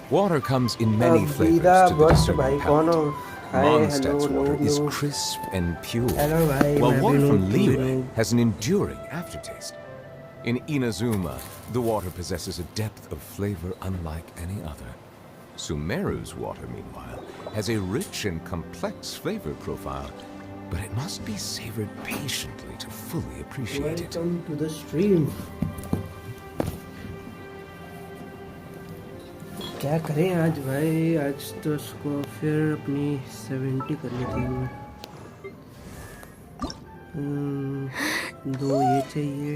Water comes in many Vida flavors to the बस discerning भाई कौन हो? palate. Hi, hello, Mondstadt's water is noob. crisp and pure, Hello भाई, while मैं भी water noob, from तू भी Liyue noob. has an enduring aftertaste. In Inazuma, the water possesses a depth of flavor unlike any other. Sumeru's water, meanwhile, has a rich and complex flavor profile, but it must be savored patiently to fully appreciate it. Welcome to the stream. क्या करें आज भाई? आज तो इसको फिर अपनी 70 करनी थी हमने. दो ये चाहिए,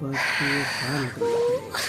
बाकी ये काम करना पड़ेगा.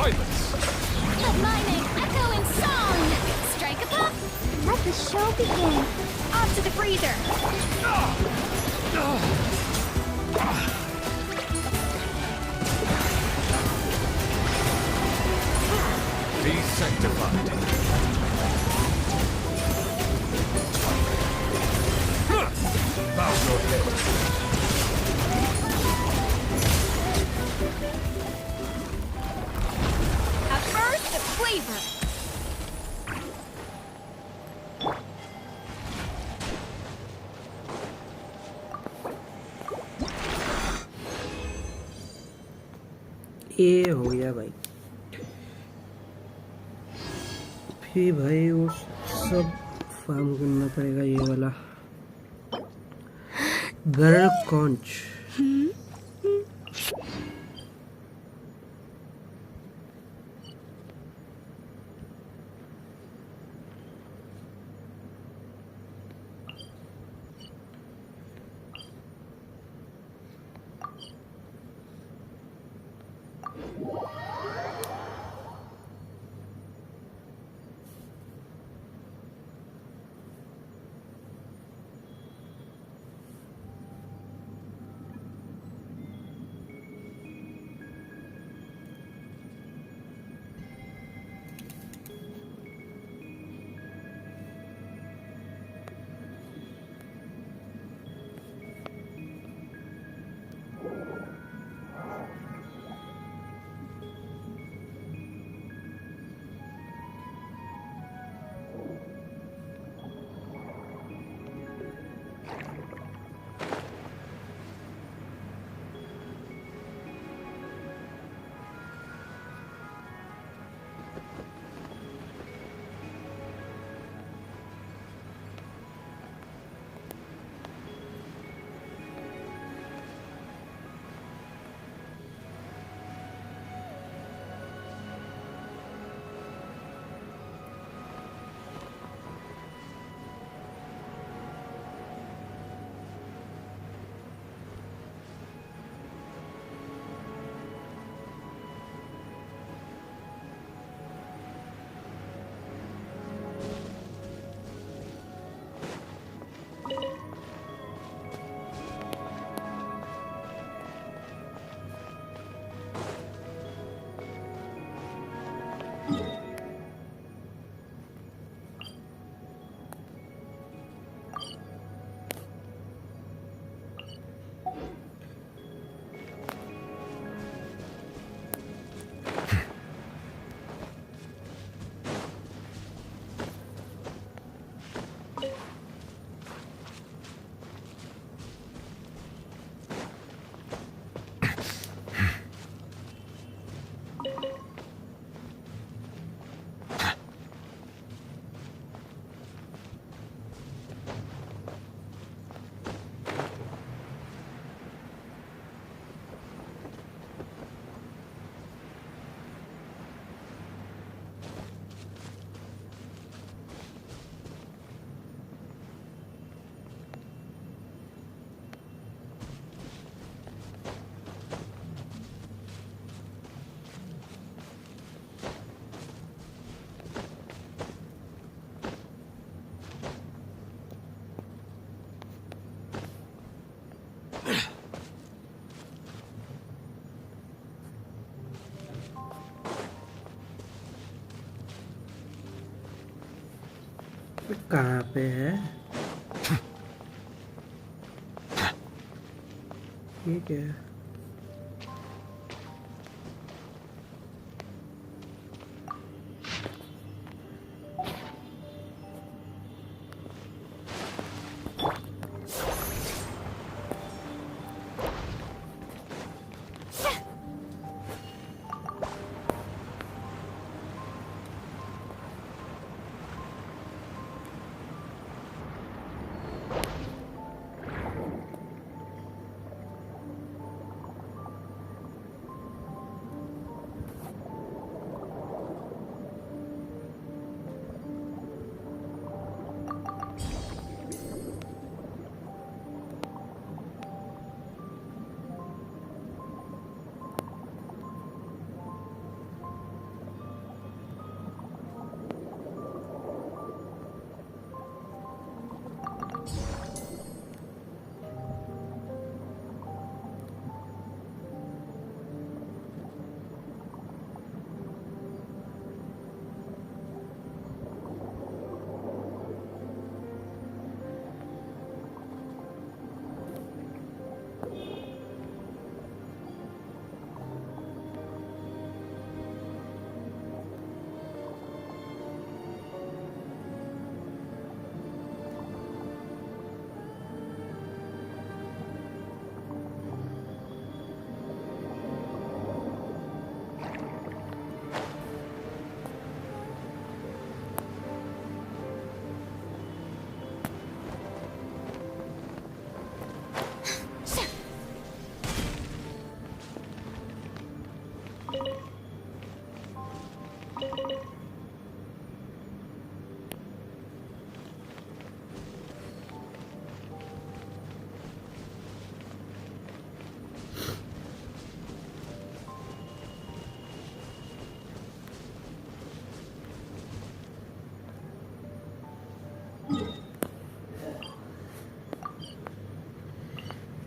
Let my name echo in song! Strike a pop! Let the show begin! Off to the freezer! Be sanctified. Bow your head. At first, the flavor! ये हो गया भाई. फिर भाई वो सब फार्म करना पड़ेगा. ये वाला गर्ल कॉन्च. कहाँ पे है? ठीक है।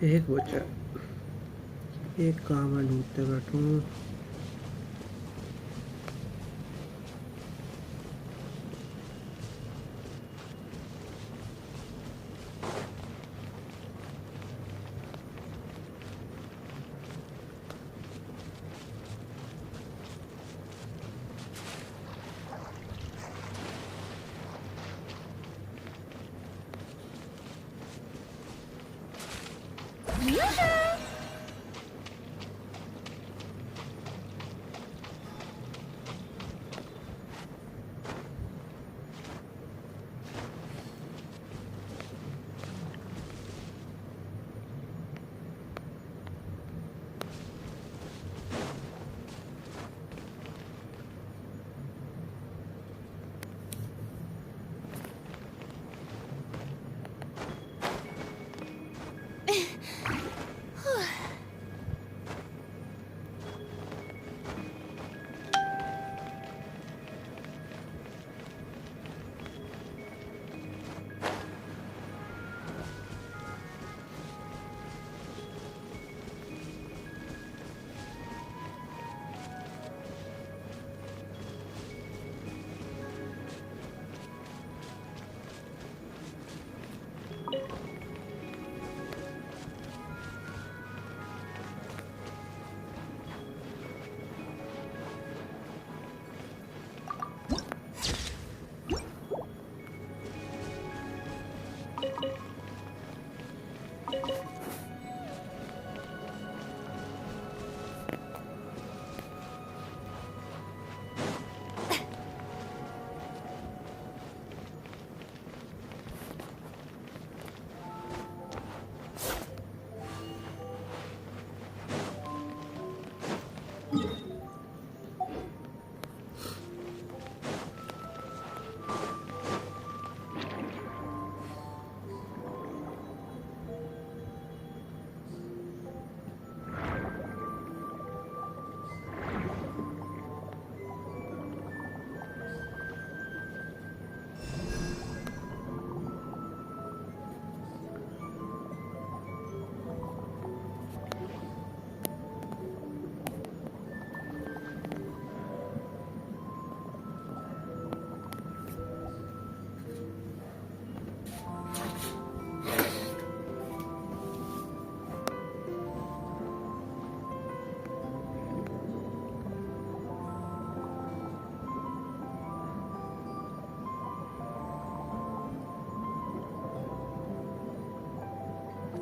एक बचा, एक काम मैं ढूंढते बैठूं।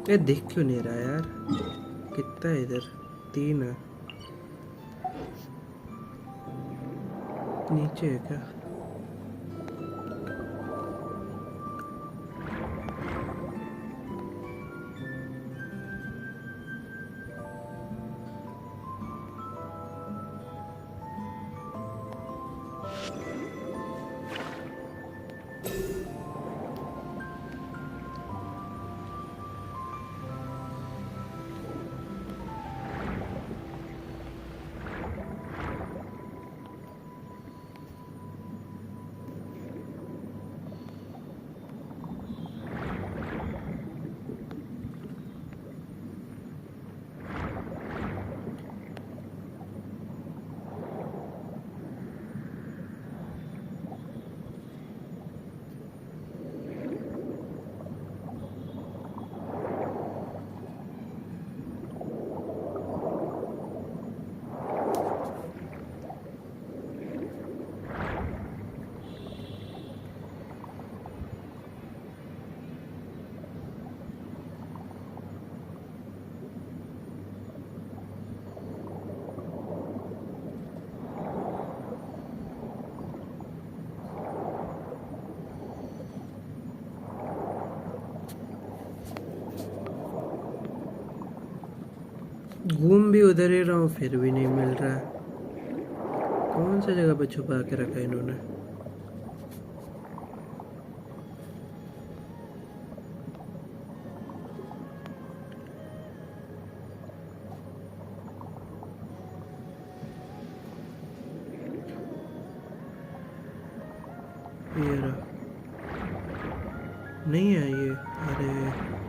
ये दिख क्यों नहीं रहा यार? कितना है इधर? 3 है। नीचे है क्या? घूम भी उधर ही रहा हूँ, फिर भी नहीं मिल रहा है। कौन सा जगह पे छुपा के रखा है इन्होंने? ये रहा। नहीं है ये। अरे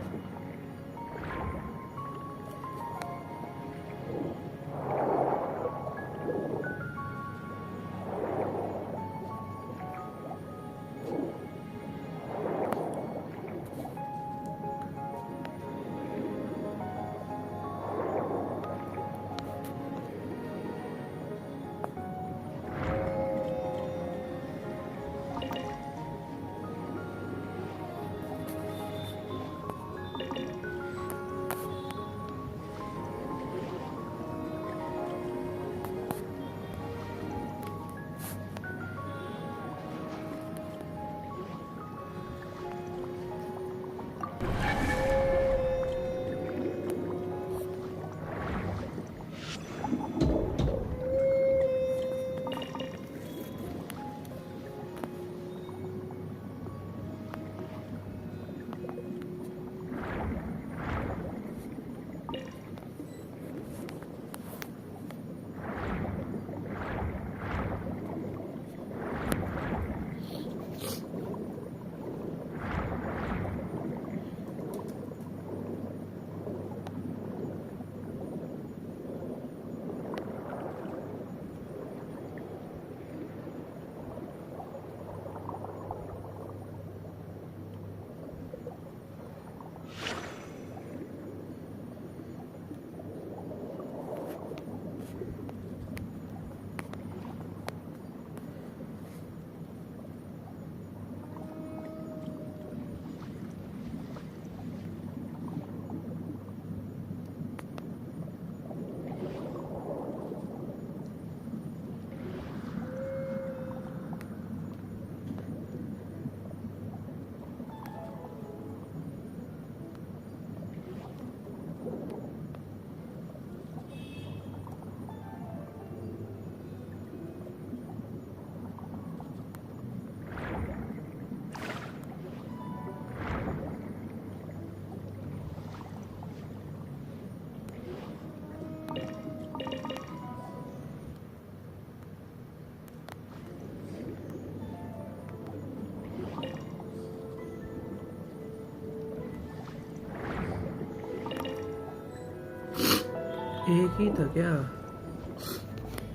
एक ही था क्या?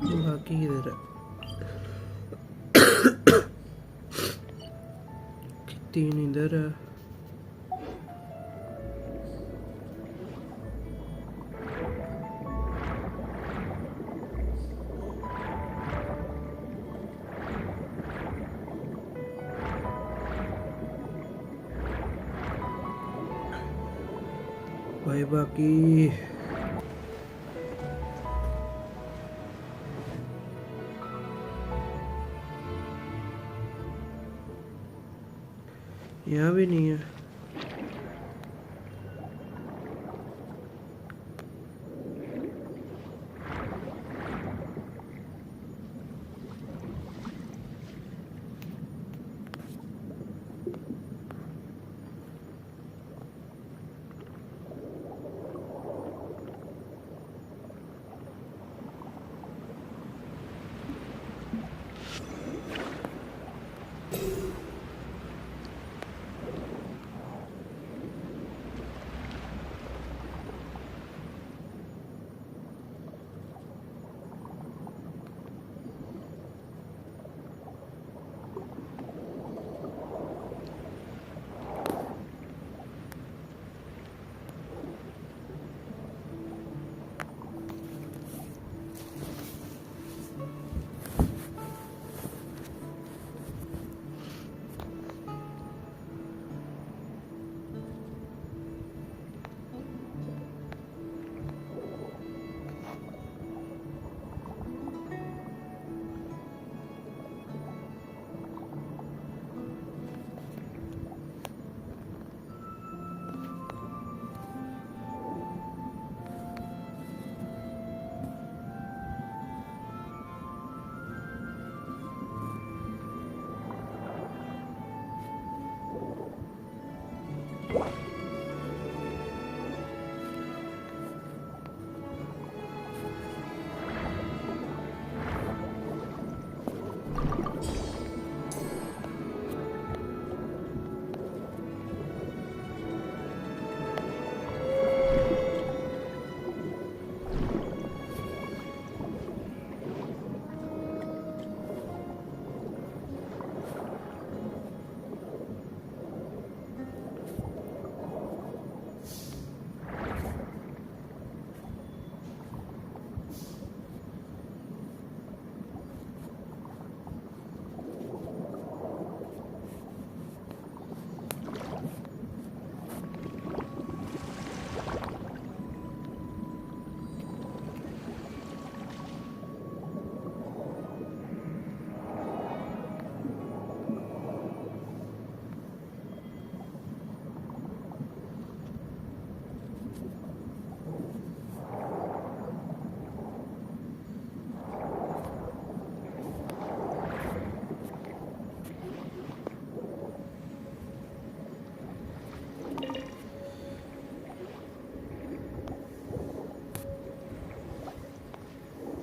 बाकी इधर है। 3 इधर है। तैयबा की यहाँ भी नहीं है।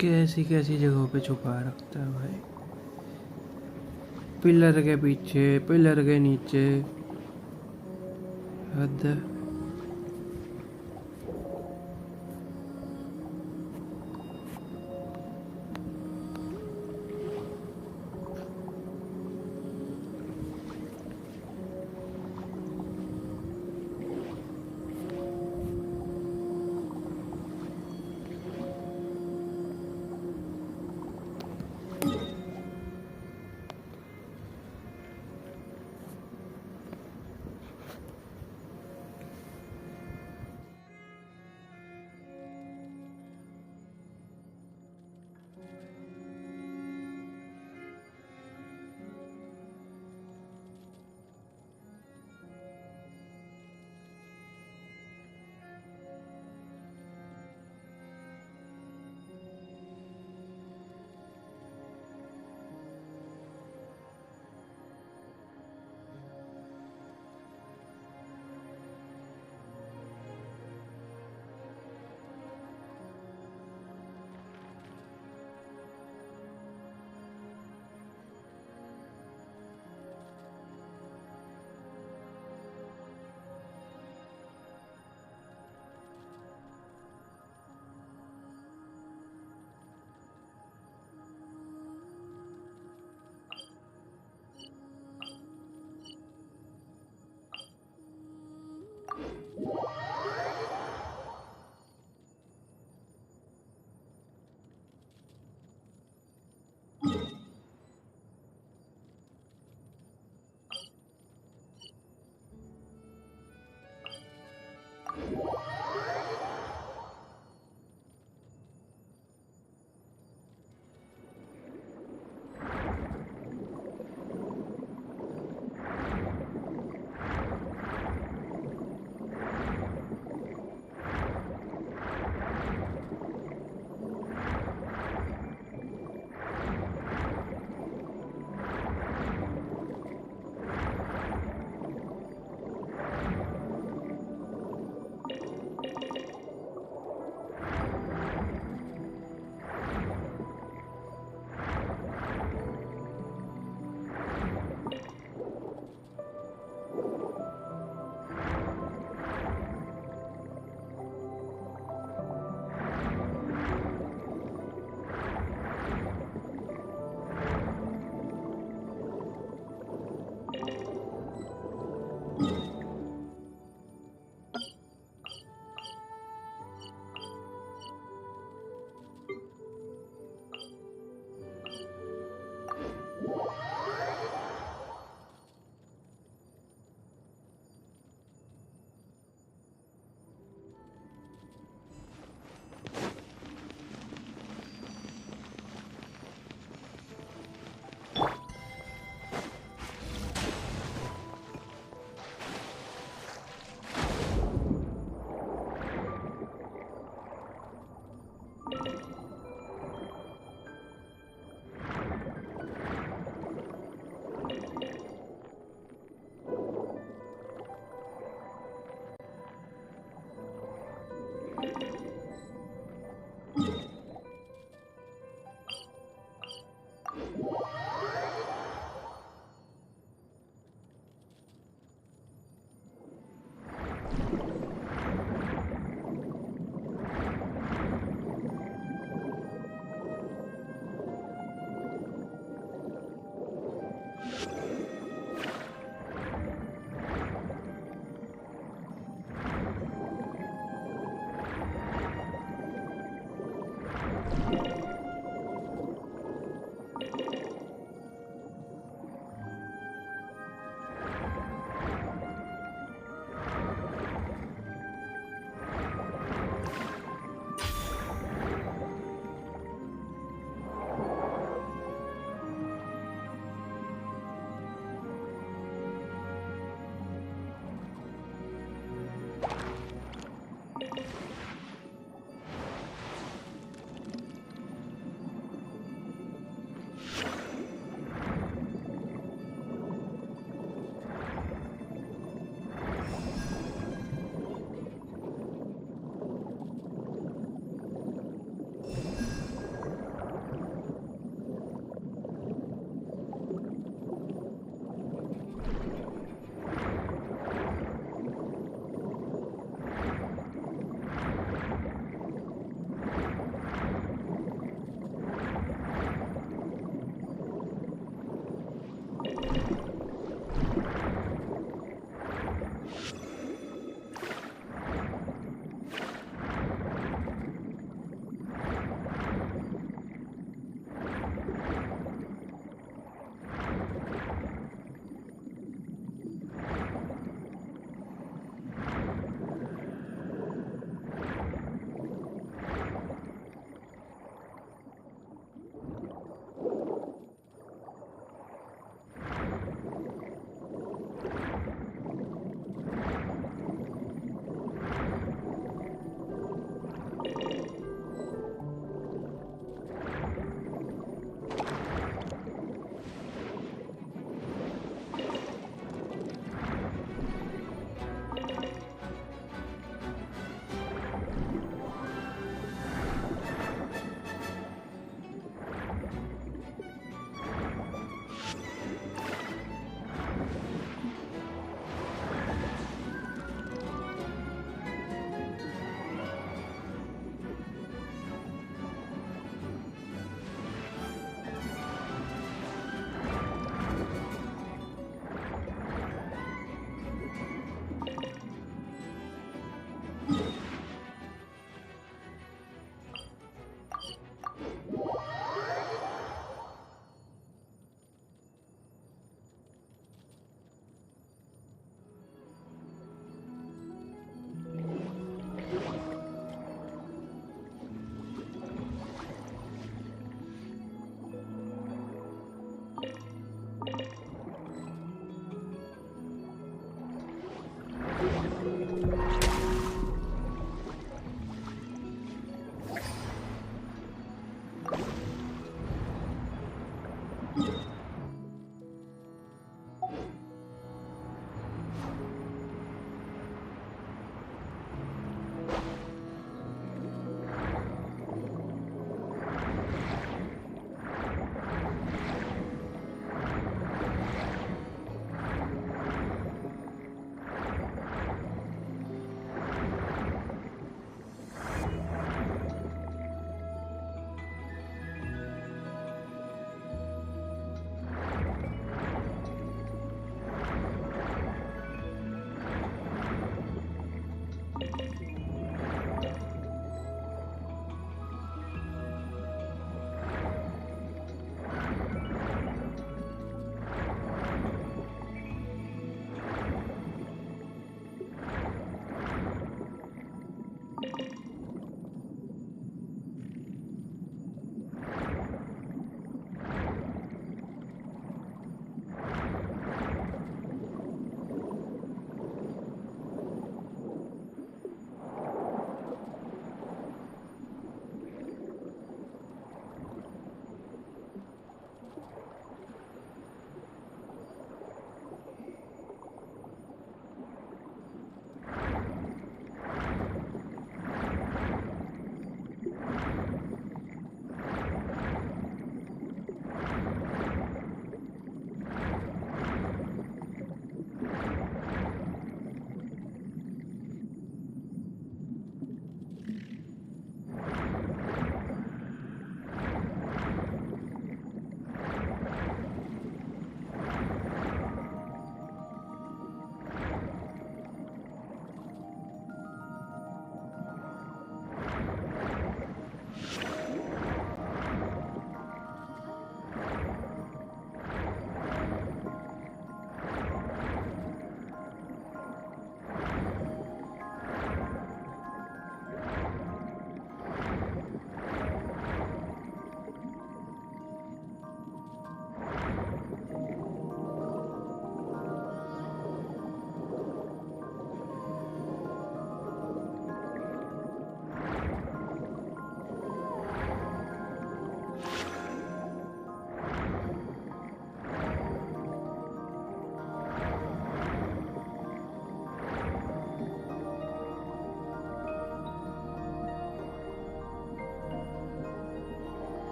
कैसी कैसी जगहों पे छुपा रखता है भाई। पिलर के पीछे, पिलर के नीचे, हद है।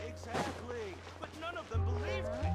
Exactly! But none of them believed me!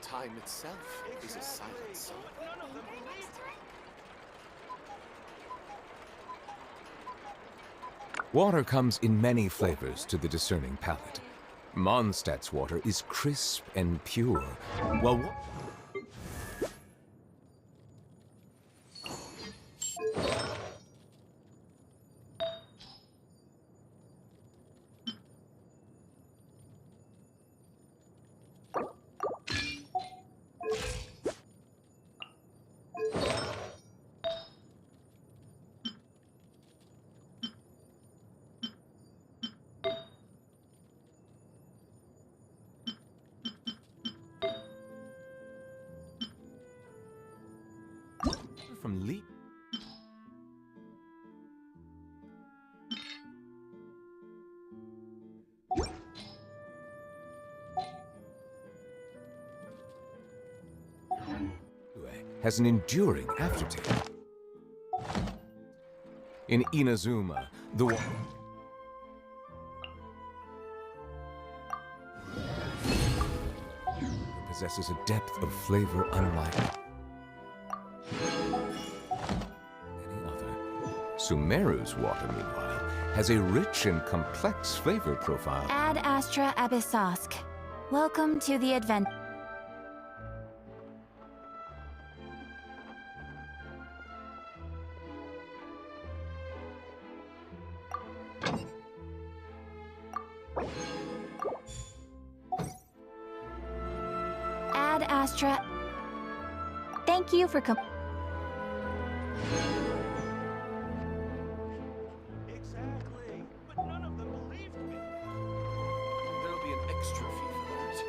Time itself is a silent song. But none of them believed me! Water comes in many flavors to the discerning palate. Mondstadt's water is crisp and pure, while from leaf. has an enduring aftertaste. In Inazuma, the water possesses a depth of flavor unlike any other. Sumeru's water, meanwhile, has a rich and complex flavor profile. Ad Astra Abyssosk. Welcome to the adventure. Ad Astra. Thank you for coming. Exactly. But none of them believed me. There'll be an extra fee for that.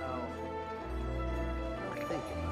I'll think about it.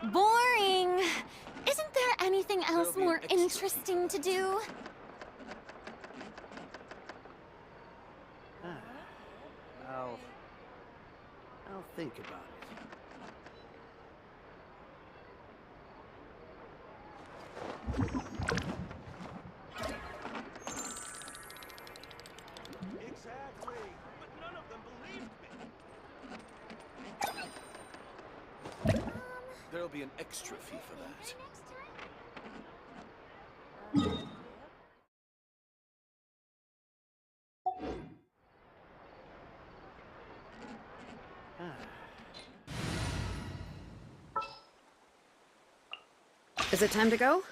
Boring. Isn't there anything else There'll be more an extra. interesting to do? I'll think about it. Exactly. But none of them believed me. There'll be an extra fee for that. Is it time to go?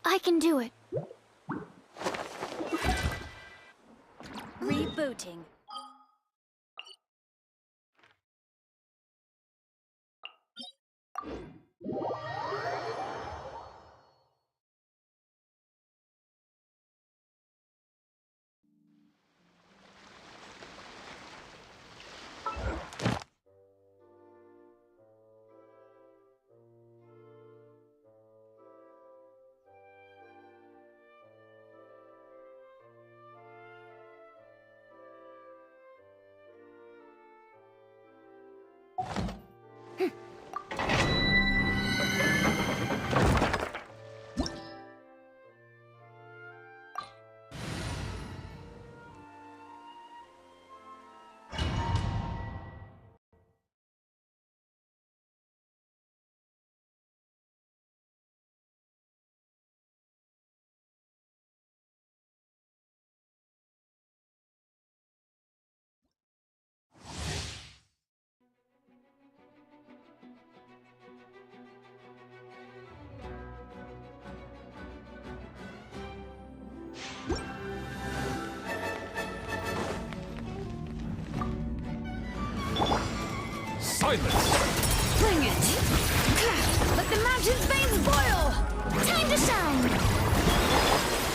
I can do it. Rebooting. Silence! Bring it! Let the mountain's veins boil! Time to shine!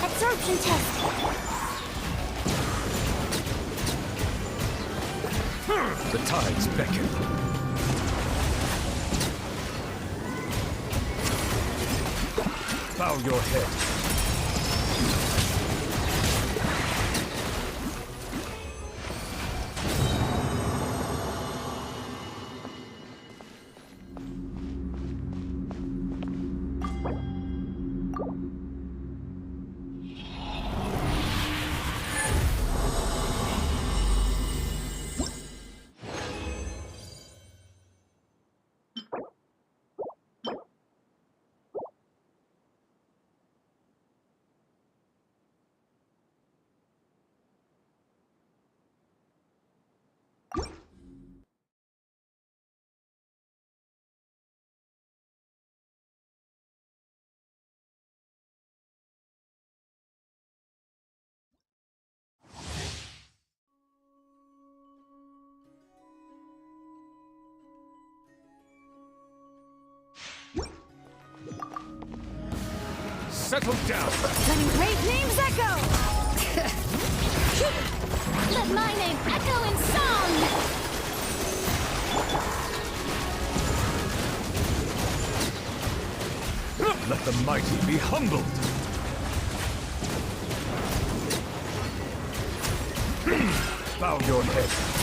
Absorption test! The tides beckon. Bow your head. settle down. Letting great names echo! Let my name echo in song! Let the mighty be humbled. Bow your head.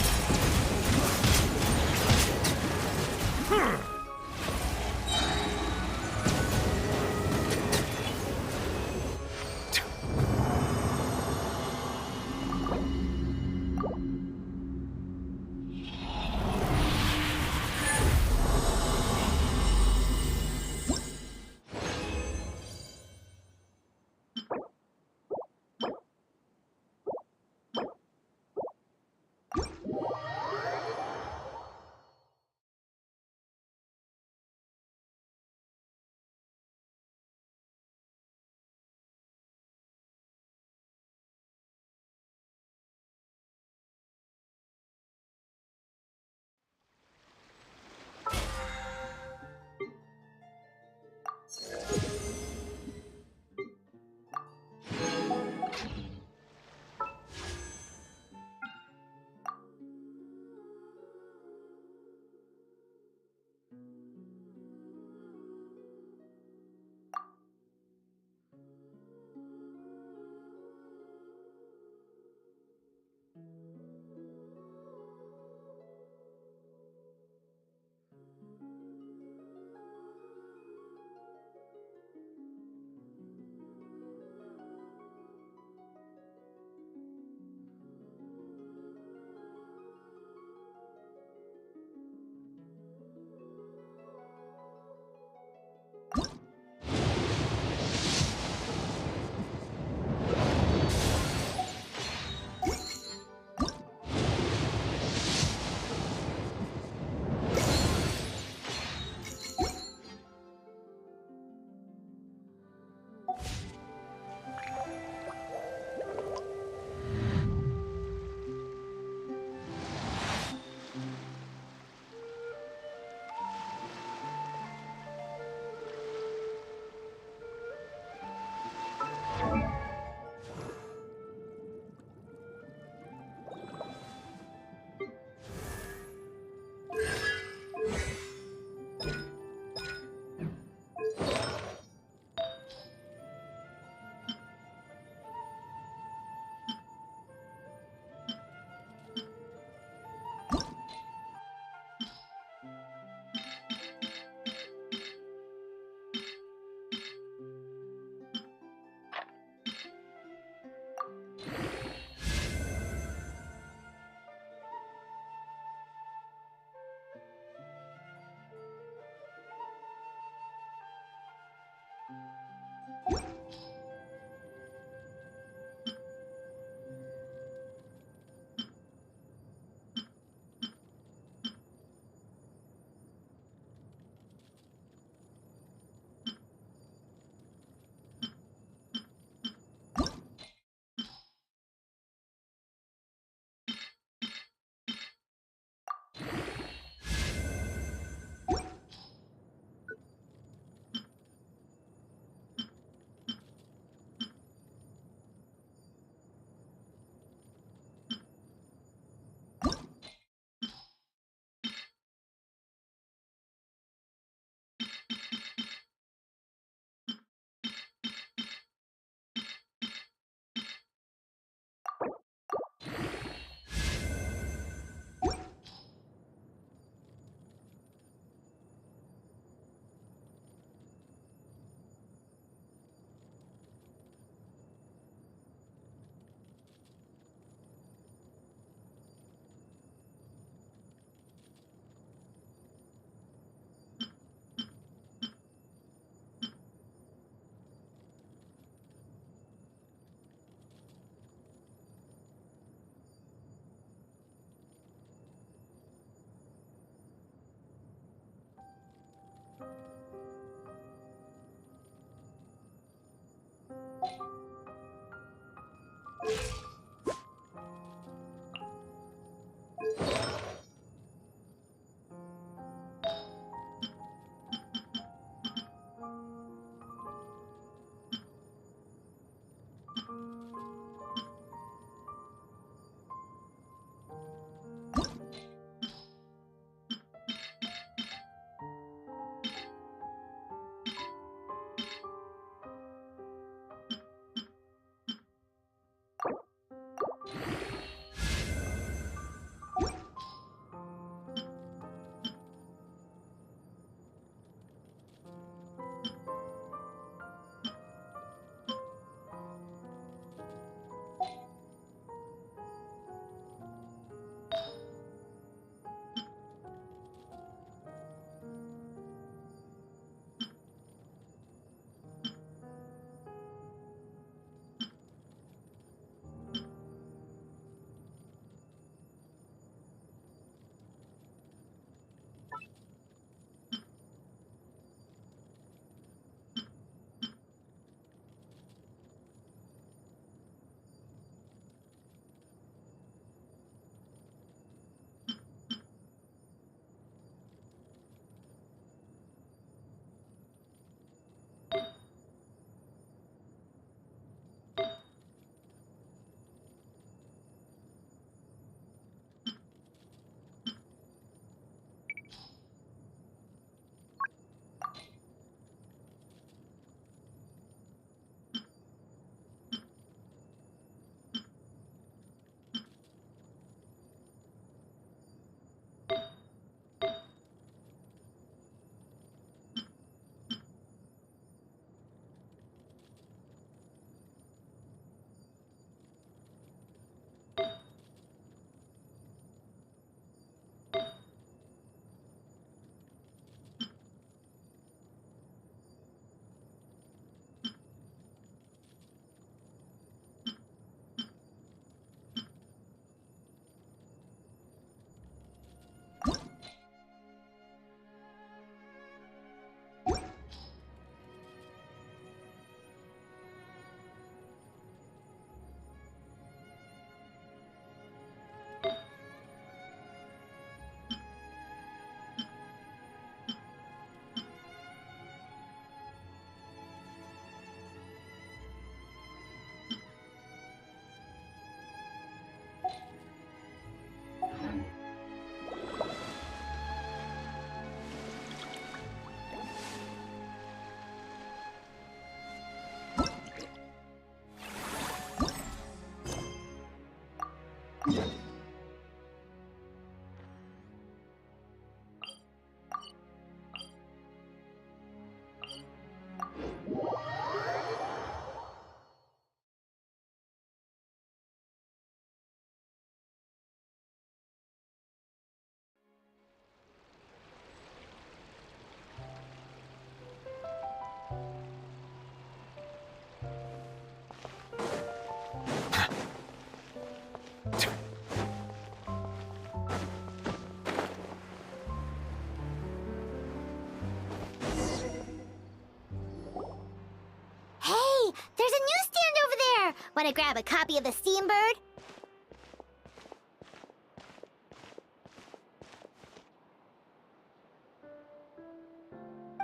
Hey, there's a newsstand over there! Wanna grab a copy of the Steambird?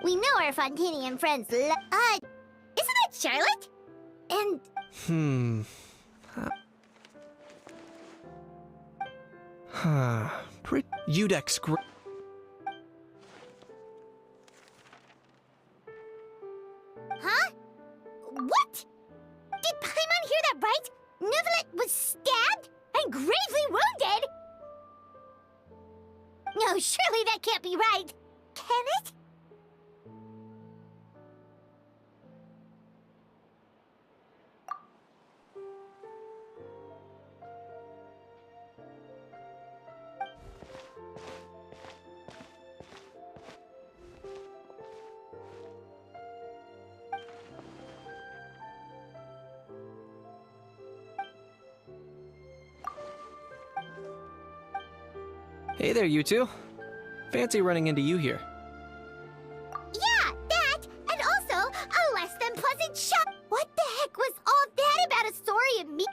We know our Fontanian friends isn't that Charlotte? And Pretty Udex. huh? What? Did Paimon hear that right? Neuvillette was stabbed and gravely wounded? No, surely that can't be right. Can it? Hey there, you two. Fancy running into you here. Yeah, that, and also a less than pleasant shock. What the heck was all that about a story of me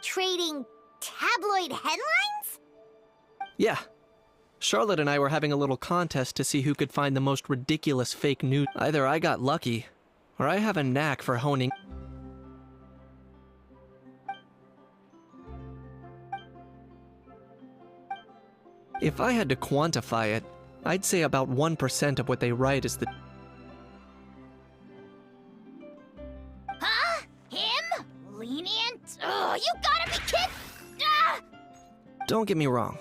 trading tabloid headlines? Yeah. Charlotte and I were having a little contest to see who could find the most ridiculous fake news. Either I got lucky, or I have a knack for honing. If I had to quantify it, I'd say about 1% of what they write is the... Huh? Him? Lenient? Oh, you gotta be kidding! Ah! Don't get me wrong.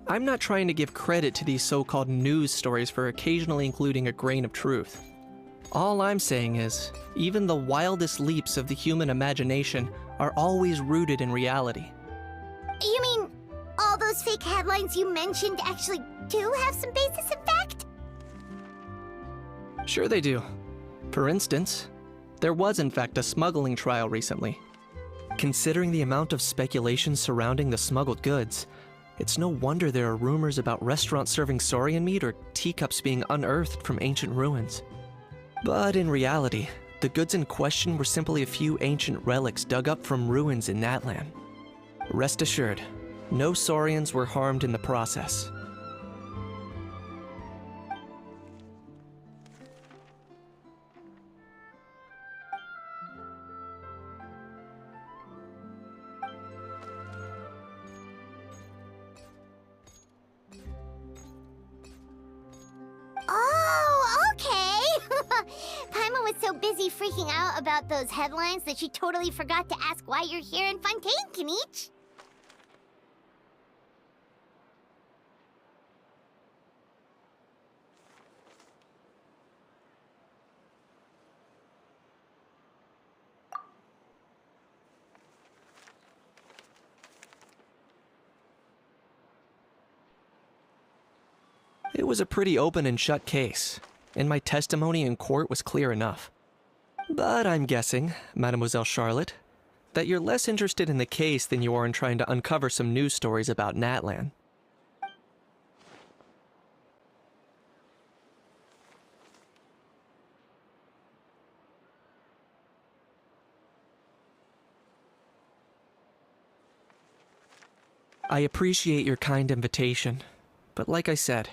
I'm not trying to give credit to these so-called news stories for occasionally including a grain of truth. All I'm saying is, even the wildest leaps of the human imagination are always rooted in reality. You mean all those fake headlines you mentioned actually do have some basis in fact? Sure they do. For instance, there was in fact a smuggling trial recently. Considering the amount of speculation surrounding the smuggled goods, it's no wonder there are rumors about restaurants serving saurian meat or teacups being unearthed from ancient ruins. But in reality, the goods in question were simply a few ancient relics dug up from ruins in Natlan. Rest assured, no saurians were harmed in the process. Oh, okay! Paimon was so busy freaking out about those headlines that she totally forgot to ask why you're here in Fontaine, Kenichi. It was a pretty open and shut case, and my testimony in court was clear enough. But I'm guessing, Mademoiselle Charlotte, that you're less interested in the case than you are in trying to uncover some news stories about Natlan. I appreciate your kind invitation, but like I said,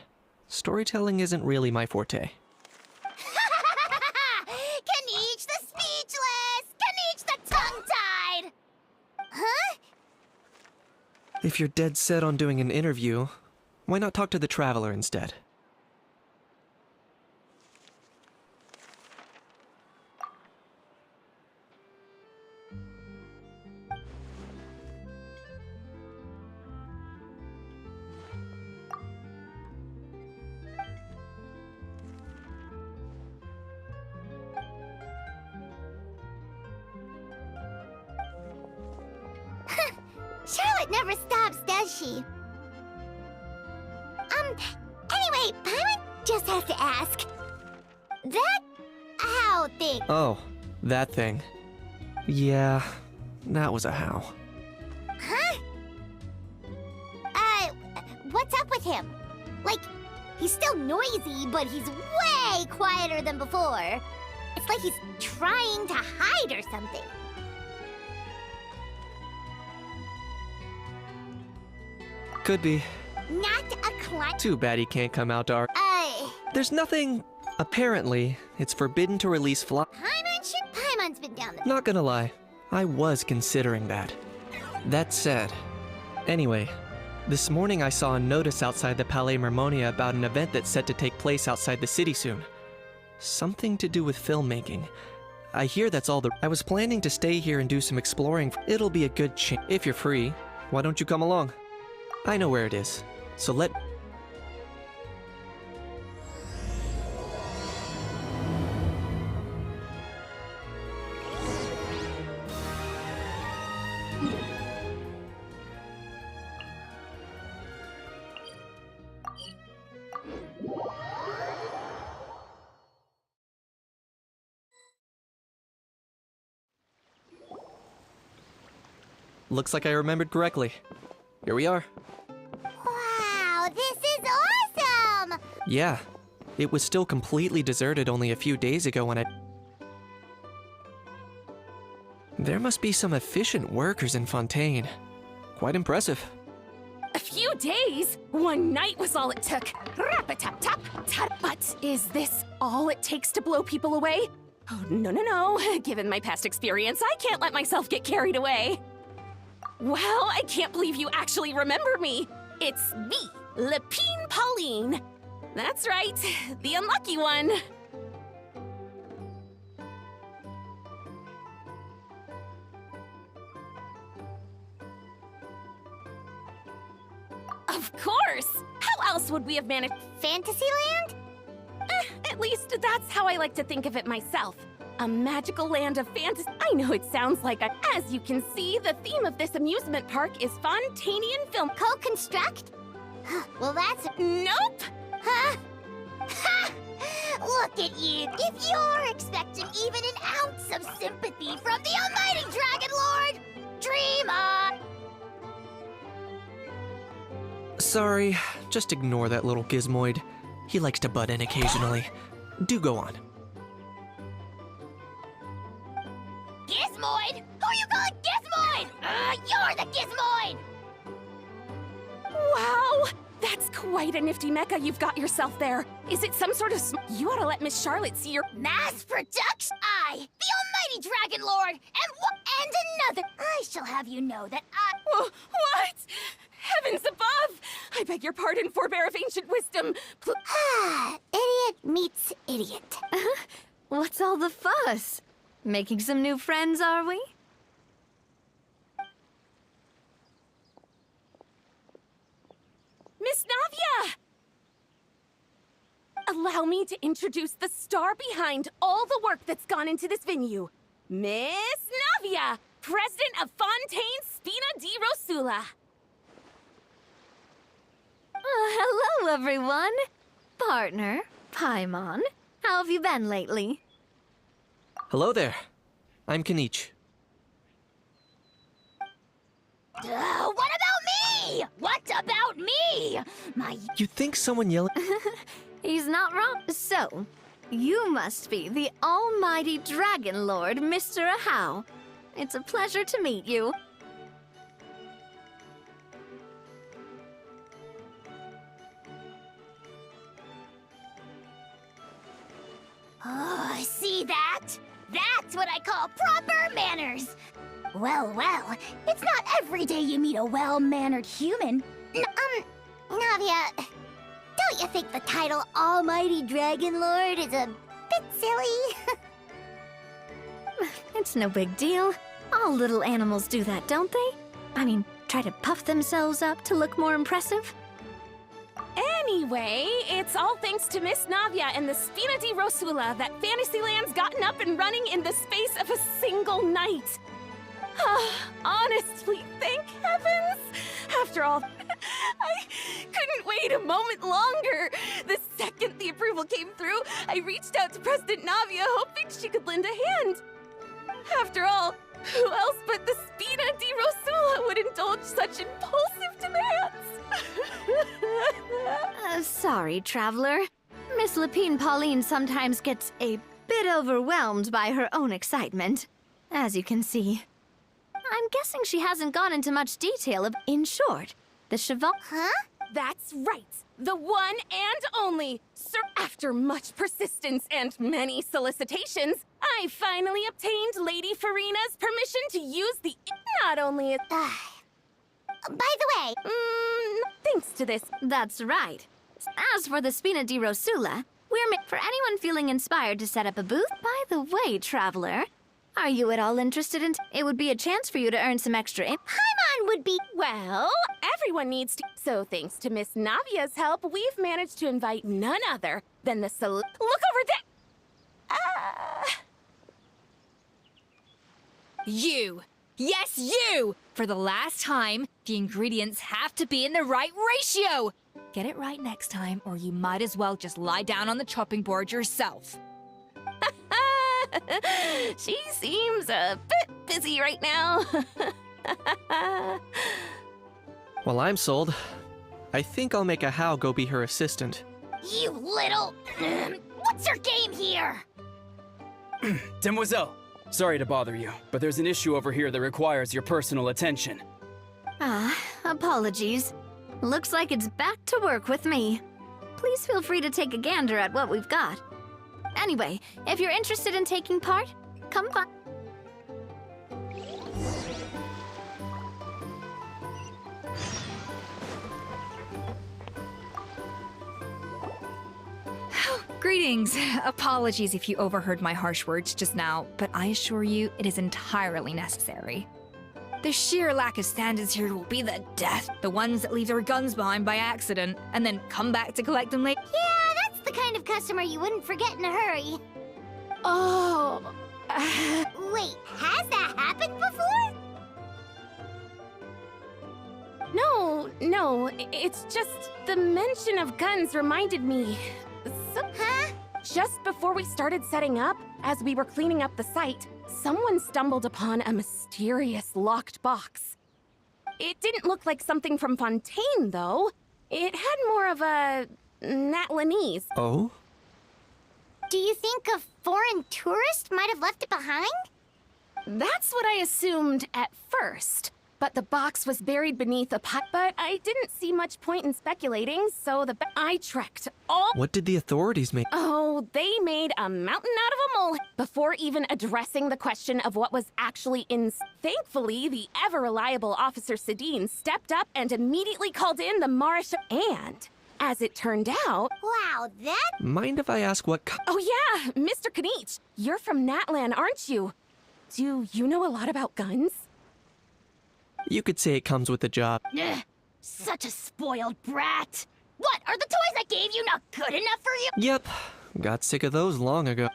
storytelling isn't really my forte. Kenichi the speechless! Kenichi the tongue-tied! Huh? If you're dead set on doing an interview, why not talk to the Traveler instead? Charlotte never stops, does she? Anyway, Paimon just has to ask. That how thing. Oh, that thing. Yeah, that was a how. Huh? What's up with him? Like, he's still noisy, but he's way quieter than before. It's like he's trying to hide or something. Could be. Not a client. Too bad he can't come out to our. There's nothing. Apparently, it's forbidden to release Paimon's been down there. Not gonna lie, I was considering that. That said, anyway, this morning I saw a notice outside the Palais Mermonia about an event that's set to take place outside the city soon. Something to do with filmmaking. I hear that's all the. I was planning to stay here and do some exploring. It'll be a good chance. If you're free, why don't you come along? I know where it is, so let. Looks like I remembered correctly. Here we are. Wow, this is awesome! Yeah, it was still completely deserted only a few days ago when I... There must be some efficient workers in Fontaine. Quite impressive. A few days? One night was all it took. Rap-a-tap-tap-tap. But is this all it takes to blow people away? Oh, no. Given my past experience, I can't let myself get carried away. Well, I can't believe you actually remember me. It's me, Lepine Pauline. That's right, the unlucky one. Of course! How else would we have managed Fantasyland? At least that's how I like to think of it myself. A magical land of fantasy. I know it sounds like a... As you can see, the theme of this amusement park is Fontainian film. Co-construct? Well, that's... Nope! Huh? Ha! Look at you! If you're expecting even an ounce of sympathy from the almighty Dragon Lord, dream on! Sorry, just ignore that little gizmoid. He likes to butt in occasionally. Do go on. Gizmoid? Who you calling Gizmoid? You're the Gizmoid! Wow! That's quite a nifty mecha you've got yourself there. Is it some sort of You ought to let Miss Charlotte see your Mass production? I, the almighty Dragon Lord, and another. I shall have you know that I... What? Heavens above! I beg your pardon, forebear of ancient wisdom. Idiot meets idiot. What's all the fuss? Making some new friends, are we? Miss Navia! Allow me to introduce the star behind all the work that's gone into this venue. Miss Navia, president of Fontaine Spina di Rosula. Hello, everyone. Partner, Paimon. How have you been lately? Hello there. I'm Kanich. What about me? What about me? You'd think someone yelling... He's not wrong. So, you must be the almighty Dragon Lord, Mr. Ahau. It's a pleasure to meet you. Oh, see that? That's what I call proper manners. Well, it's not every day you meet a well-mannered human. Navia, don't you think the title Almighty Dragon Lord is a bit silly? It's no big deal. All little animals do that, don't they? I mean, try to puff themselves up to look more impressive. Anyway, it's all thanks to Miss Navia and the Spina di Rosula that Fantasyland's gotten up and running in the space of a single night. Honestly, thank heavens! After all, I couldn't wait a moment longer. The second the approval came through, I reached out to President Navia hoping she could lend a hand. After all, Who else but the Spina di Rosula would indulge such impulsive demands? Sorry, traveler. Miss Lapine Pauline sometimes gets a bit overwhelmed by her own excitement, as you can see. I'm guessing she hasn't gone into much detail of, in short, the Cheval. Huh? That's right. The one and only. Sir, after much persistence and many solicitations, I finally obtained Lady Farina's permission to use the not only as... By the way, thanks to this. That's right. As for the Spina di Rosula, for anyone feeling inspired to set up a booth. By the way, traveler, are you at all interested in... It would be a chance for you to earn some extra... Paimon would be... Well, everyone needs to... So thanks to Miss Navia's help, we've managed to invite none other than the Look over there! You! Yes, you! For the last time, the ingredients have to be in the right ratio! Get it right next time, or you might as well just lie down on the chopping board yourself. She seems a bit busy right now. Well, I'm sold. I think I'll make a How go be her assistant. You little... What's your game here? Demoiselle, sorry to bother you, but there's an issue over here that requires your personal attention. Apologies. Looks like it's back to work with me. Please feel free to take a gander at what we've got. Anyway, if you're interested in taking part, come on. Greetings. Apologies if you overheard my harsh words just now, but I assure you it is entirely necessary. The sheer lack of standards here will be the death. The ones that leave their guns behind by accident and then come back to collect them later. Yeah, that's the kind of customer you wouldn't forget in a hurry. Oh... Wait, has that happened before? No, it's just the mention of guns reminded me. Huh? Just before we started setting up, as we were cleaning up the site, someone stumbled upon a mysterious locked box. It didn't look like something from Fontaine, though. It had more of a... Natlanese. Oh? Do you think a foreign tourist might have left it behind? That's what I assumed at first. But the box was buried beneath a pipe. But I didn't see much point in speculating, so I trekked all... What did the authorities make? Oh, they made a mountain out of a mole before even addressing the question of what was actually in... Thankfully, the ever-reliable Officer Sedine stepped up and immediately called in the Marish... And, as it turned out... Wow, that... Mind if I ask what Oh yeah, Mr. Kanich, you're from Natlan, aren't you? Do you know a lot about guns? You could say it comes with the job. Ugh, such a spoiled brat. What, are the toys I gave you not good enough for you? Yep. Got sick of those long ago.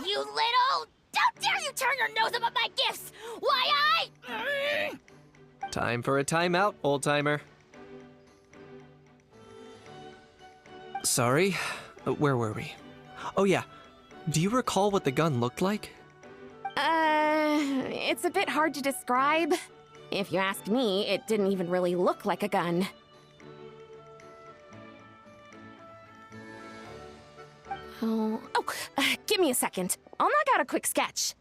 You little... Don't dare you turn your nose up at my gifts! Why Time for a timeout, old-timer. Sorry, where were we? Oh yeah, do you recall what the gun looked like? It's a bit hard to describe. If you ask me, it didn't even really look like a gun. Give me a second. I'll knock out a quick sketch.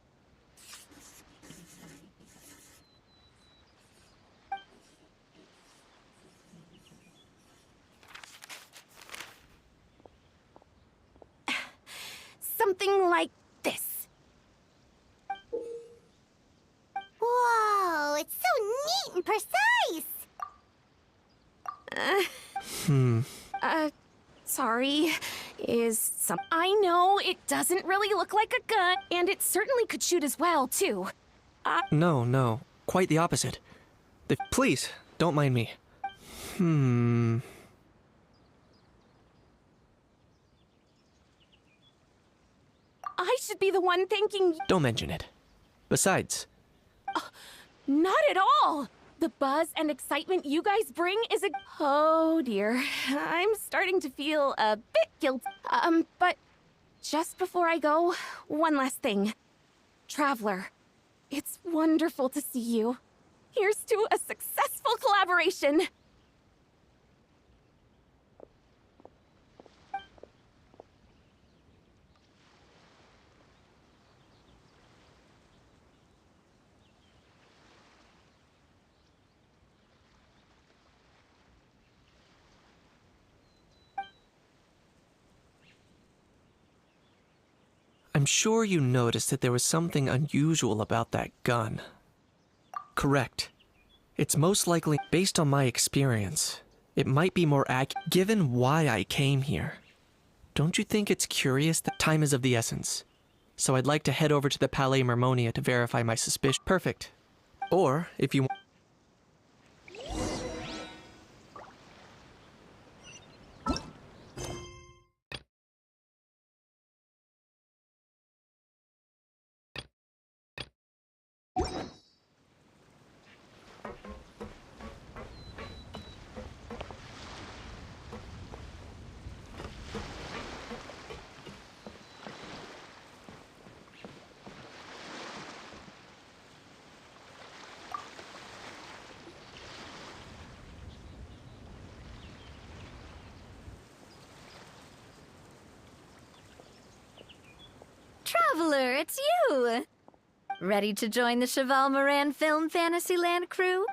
Something like this. Whoa, it's so neat and precise! Sorry. I know it doesn't really look like a gun, and it certainly could shoot as well, too. No, quite the opposite. Please, don't mind me. I should be the one thanking... Don't mention it. Besides... Not at all! The buzz and excitement you guys bring is a... Oh dear, I'm starting to feel a bit guilty. But just before I go, one last thing. Traveler, It's wonderful to see you. Here's to a successful collaboration. I'm sure you noticed that there was something unusual about that gun. Correct. It's most likely, based on my experience, it might be more accurate given why I came here. Don't you think it's curious that time is of the essence? So I'd like to head over to the Palais Mermonia to verify my suspicion. Perfect. Or, if you want... Traveler, it's you! Ready to join the Cheval Moran Film Fantasyland crew?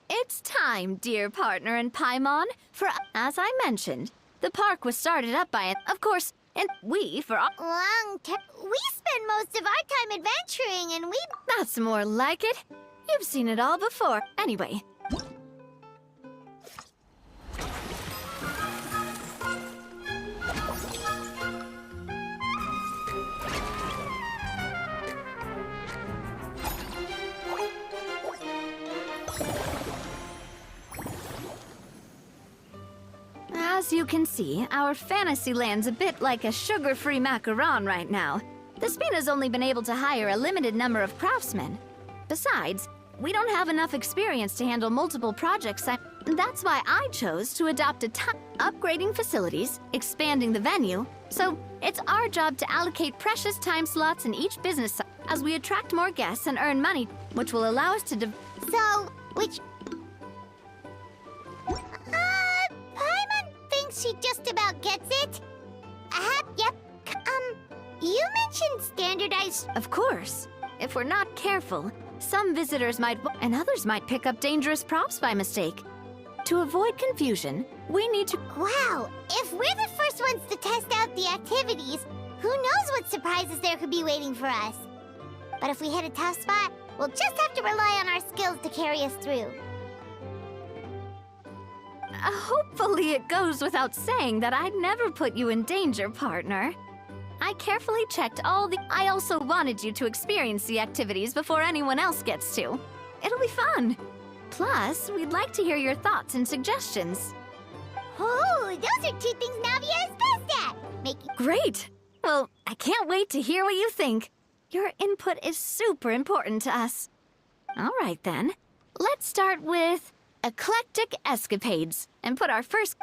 It's time, dear partner and Paimon, for, as I mentioned, the park was started up by, of course, and we, for Long time. We spend most of our time adventuring, and we... That's more like it. You've seen it all before. Anyway. As you can see, our Fantasyland's a bit like a sugar-free macaron right now. The Spina's only been able to hire a limited number of craftsmen. Besides, we don't have enough experience to handle multiple projects. That's why I chose to adopt upgrading facilities, expanding the venue. So it's our job to allocate precious time slots in each business site as we attract more guests and earn money, which will allow us to So, which... Paimon thinks she just about gets it. Yep. You mentioned standardized... Of course. If we're not careful, some visitors might... and others might pick up dangerous props by mistake. To avoid confusion, we need to... Wow, if we're the first ones to test out the activities, who knows what surprises there could be waiting for us. But if we hit a tough spot, we'll just have to rely on our skills to carry us through. Hopefully it goes without saying that I'd never put you in danger, partner. I carefully checked all the... I also wanted you to experience the activities before anyone else gets to. It'll be fun. Plus, we'd like to hear your thoughts and suggestions. Oh, those are two things Navia is best at! Making... Great! Well, I can't wait to hear what you think. Your input is super important to us. All right, then. Let's start with eclectic escapades and put our first...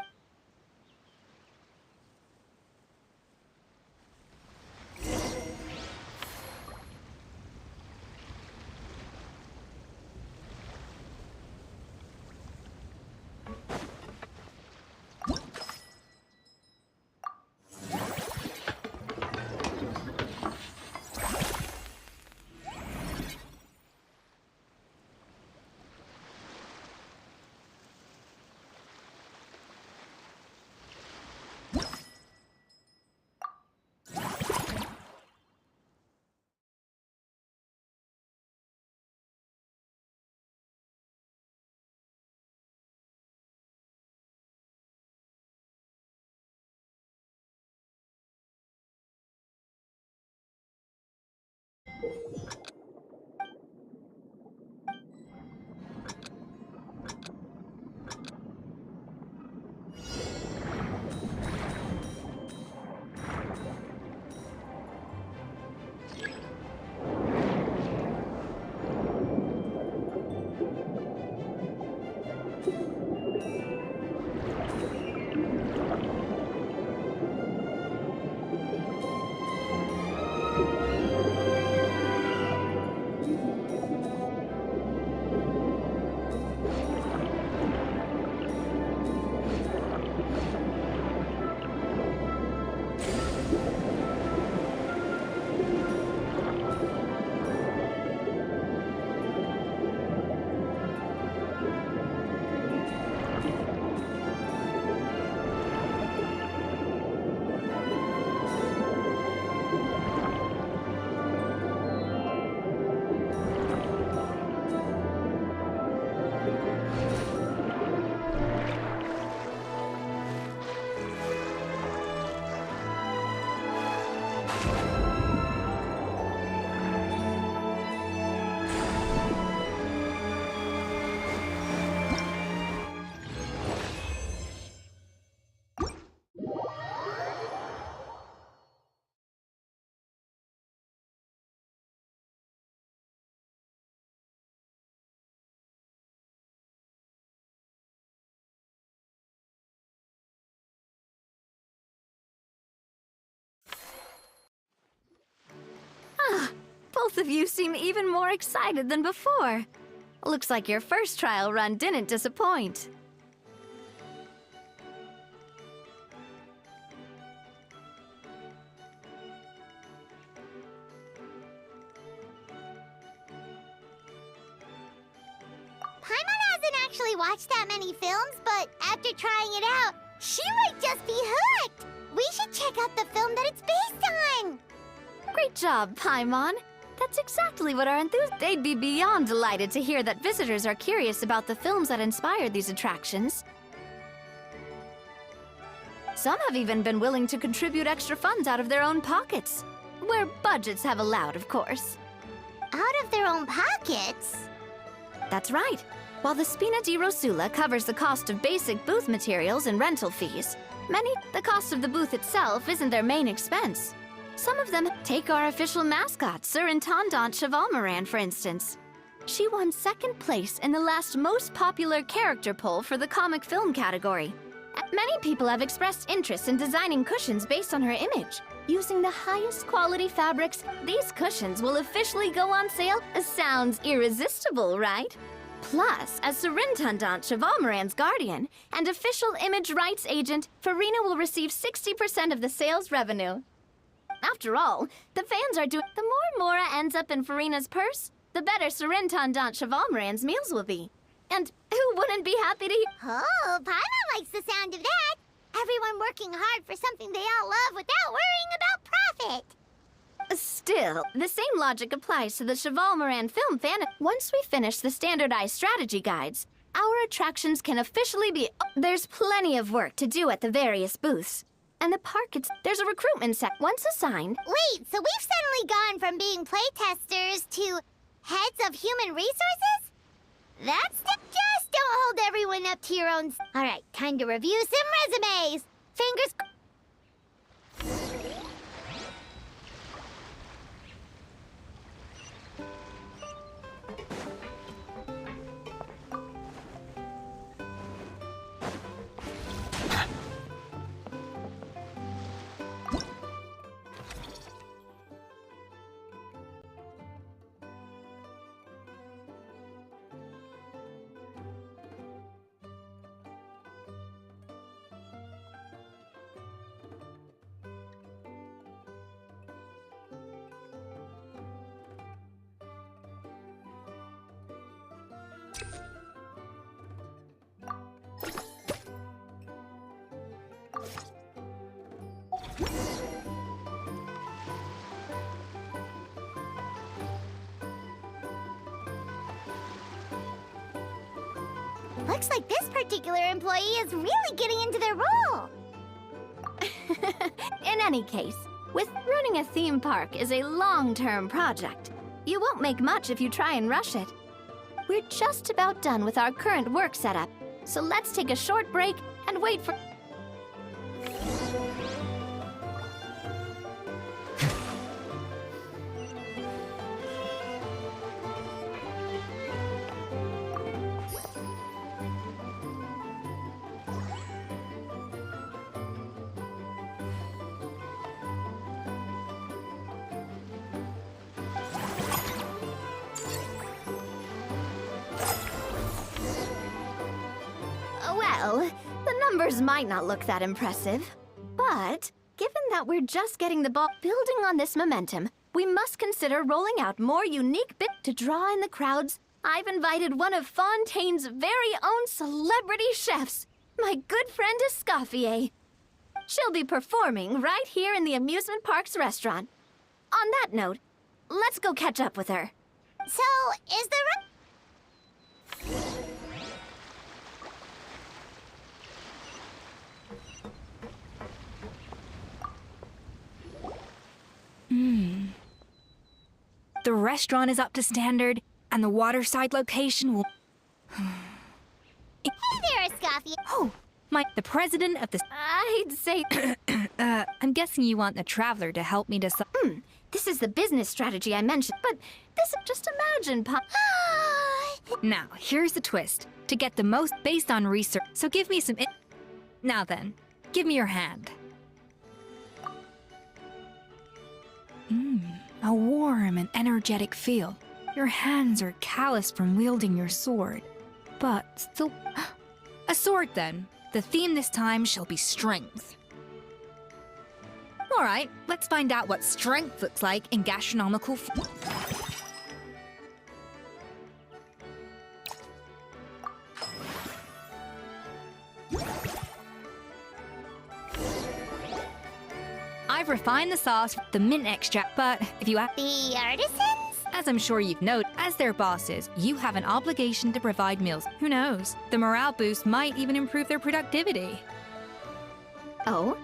Both of you seem even more excited than before. Looks like your first trial run didn't disappoint. Paimon hasn't actually watched that many films, but after trying it out, she might just be hooked! We should check out the film that it's based on! Great job, Paimon. That's exactly what our enthusiasts... They'd be beyond delighted to hear that visitors are curious about the films that inspired these attractions. Some have even been willing to contribute extra funds out of their own pockets. Where budgets have allowed, of course. Out of their own pockets? That's right. While the Spina di Rosula covers the cost of basic booth materials and rental fees, the cost of the booth itself isn't their main expense. Some of them take our official mascot, Sir Intendant Chevalmoran, for instance. She won second place in the last most popular character poll for the comic film category. Many people have expressed interest in designing cushions based on her image. Using the highest quality fabrics, these cushions will officially go on sale. Sounds irresistible, right? Plus, as Sir Intendant Chevalmoran's guardian and official image rights agent, Farina will receive 60% of the sales revenue. After all, the fans are doing... The more Mora ends up in Farina's purse, the better Sir Intendant Chevalmoran's meals will be. And who wouldn't be happy to... Oh, Paimon likes the sound of that! Everyone working hard for something they all love without worrying about profit! Still, the same logic applies to the Chevalmoran film fan. Once we finish the standardized strategy guides, our attractions can officially be... There's plenty of work to do at the various booths. And the park, there's a recruitment set. Once assigned... Wait, so we've suddenly gone from being playtesters to heads of human resources? That's just don't hold everyone up to your own... Alright, time to review some resumes! Fingers... Looks like this particular employee is really getting into their role. In any case, with running a theme park is a long-term project. You won't make much if you try and rush it. We're just about done with our current work setup, so let's take a short break and wait for... Well, the numbers might not look that impressive, but given that we're just getting the ball building on this momentum, we must consider rolling out more unique bits to draw in the crowds. I've invited one of Fontaine's very own celebrity chefs, my good friend Escoffier. She'll be performing right here in the amusement park's restaurant. On that note, let's go catch up with her. So, is there a... The restaurant is up to standard, and the waterside location will... Hey there, Escoffier. Oh, the president of the... I'd say... I'm guessing you want the traveler to help me decide... This is the business strategy I mentioned, but this... Just imagine, Now, here's the twist. To get the most based on research, so give me some... Now then, give me your hand. a warm and energetic feel. Your hands are calloused from wielding your sword, but still... A sword, then. The theme this time shall be strength. Alright, let's find out what strength looks like in gastronomical... I've refined the sauce with the mint extract, but if you ask The artisans? as I'm sure you've noted, as their bosses, you have an obligation to provide meals. Who knows? The morale boost might even improve their productivity. Oh?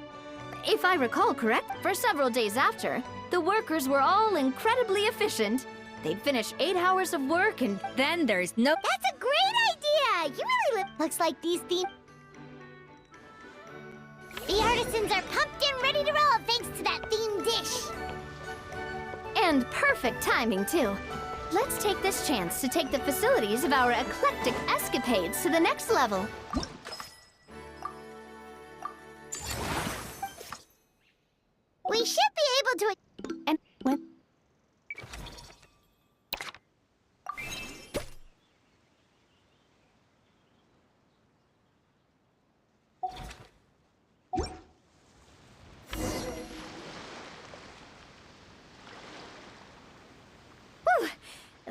If I recall correct, for several days after, the workers were all incredibly efficient. They'd finish 8 hours of work and Then there's no... That's a great idea! You really looks like these themes. The artisans are pumped and ready to roll thanks to that themed dish. And perfect timing, too. Let's take this chance to take the facilities of our eclectic escapades to the next level. We should be able to... And what?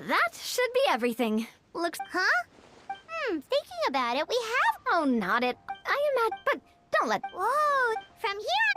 That should be everything. Looks... Huh? Thinking about it, we have... Oh, not it. I am at... But don't let... Whoa! From here